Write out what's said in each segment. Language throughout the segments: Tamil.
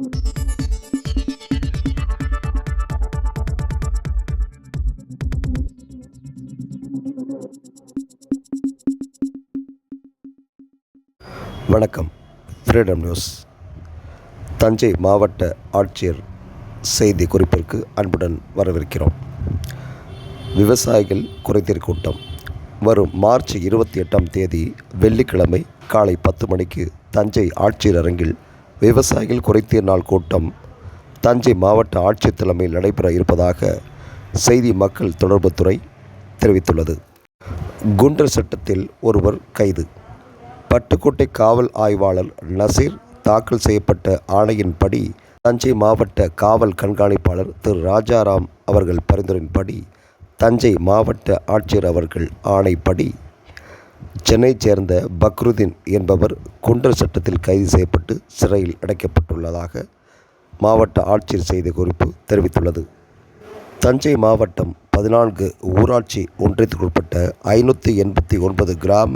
வணக்கம். Freedom news. தஞ்சை மாவட்ட ஆட்சியர் செய்தி குறிப்பிற்கு அன்புடன் வரவேற்கிறோம். விவசாயிகள் குறைதீர் கூட்டம் வரும் மார்ச் 28ஆம் தேதி வெள்ளிக்கிழமை காலை 10 மணிக்கு தஞ்சை ஆட்சியர் அரங்கில் விவசாயிகள் குறைதீர் நாள் கூட்டம் தஞ்சை மாவட்ட ஆட்சியர் தலைமையில் நடைபெற இருப்பதாக செய்தி மக்கள் தொடர்புத்துறை தெரிவித்துள்ளது. குண்டர் சட்டத்தில் ஒருவர் கைது. பட்டுக்கோட்டை காவல் ஆய்வாளர் நசீர் தாக்கல் செய்யப்பட்ட ஆணையின்படி தஞ்சை மாவட்ட காவல் கண்காணிப்பாளர் திரு ராஜாராம் அவர்கள் பரிந்துரையின்படி தஞ்சை மாவட்ட ஆட்சியர் அவர்கள் ஆணைப்படி சென்னையைச் சேர்ந்த பக்ருதீன் என்பவர் குண்டர் சட்டத்தில் கைது செய்யப்பட்டு சிறையில் அடைக்கப்பட்டுள்ளதாக மாவட்ட ஆட்சியர் செய்திக்குறிப்பு தெரிவித்துள்ளது. தஞ்சை மாவட்டம் 14 ஊராட்சி ஒன்றியத்திற்குட்பட்ட 589 கிராம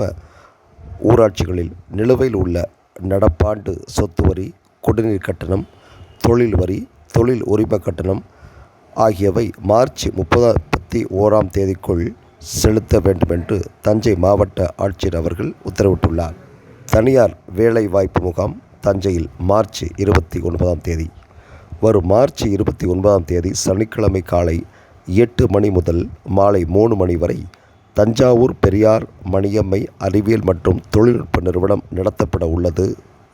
ஊராட்சிகளில் நிலுவையில் உள்ள நடப்பாண்டு சொத்து வரி, குடிநீர் கட்டணம், தொழில் வரி, தொழில் உரிம கட்டணம் ஆகியவை மார்ச் 31ஆம் தேதிக்குள் செலுத்த வேண்டுமென்று தஞ்சை மாவட்ட ஆட்சியர் அவர்கள் உத்தரவிட்டுள்ளார். தனியார் வேலைவாய்ப்பு முகாம் தஞ்சையில் மார்ச் 29ஆம் தேதி. வரும் மார்ச் 29ஆம் தேதி சனிக்கிழமை காலை 8 மணி முதல் மாலை 3 மணி வரை தஞ்சாவூர் பெரியார் மணியம்மை அறிவியல் மற்றும் தொழில்நுட்ப நிறுவனம் நடத்தப்பட உள்ளது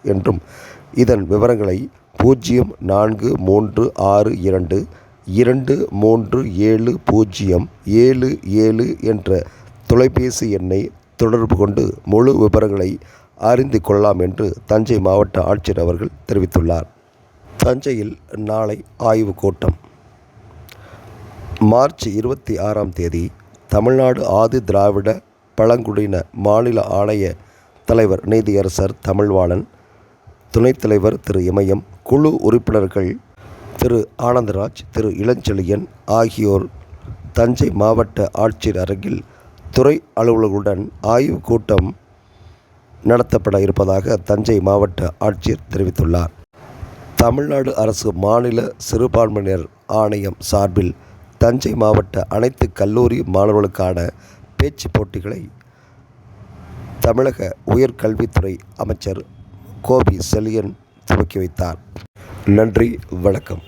என்றும் இதன் விவரங்களை 0432237077 என்ற தொலைபேசி எண்ணை தொடர்பு கொண்டு முழு விவரங்களை அறிந்து கொள்ளலாம் என்று தஞ்சை மாவட்ட ஆட்சியர் அவர்கள் தெரிவித்துள்ளார். தஞ்சையில் நாளை ஆய்வுக் கூட்டம். மார்ச் 26ஆம் தேதி தமிழ்நாடு ஆதி திராவிட பழங்குடியின மாநில ஆணைய தலைவர் நீதியரசர் தமிழ்வாணன், துணைத் தலைவர் திரு இமயம், குழு உறுப்பினர்கள் திரு ஆனந்தராஜ், திரு இளஞ்செழியன் ஆகியோர் தஞ்சை மாவட்ட ஆட்சியர் அரங்கில் துறை அலுவலர்களுடன் ஆய்வுக் கூட்டம் நடத்தப்பட இருப்பதாக தஞ்சை மாவட்ட ஆட்சியர் தெரிவித்துள்ளார். தமிழ்நாடு அரசு மாநில சிறுபான்மையினர் ஆணையம் சார்பில் தஞ்சை மாவட்ட அனைத்து கல்லூரி மாணவர்களுக்கான பேச்சு போட்டிகளை தமிழக உயர்கல்வித்துறை அமைச்சர் கோபி செழியன் துவக்கி வைத்தார். நன்றி, வணக்கம்.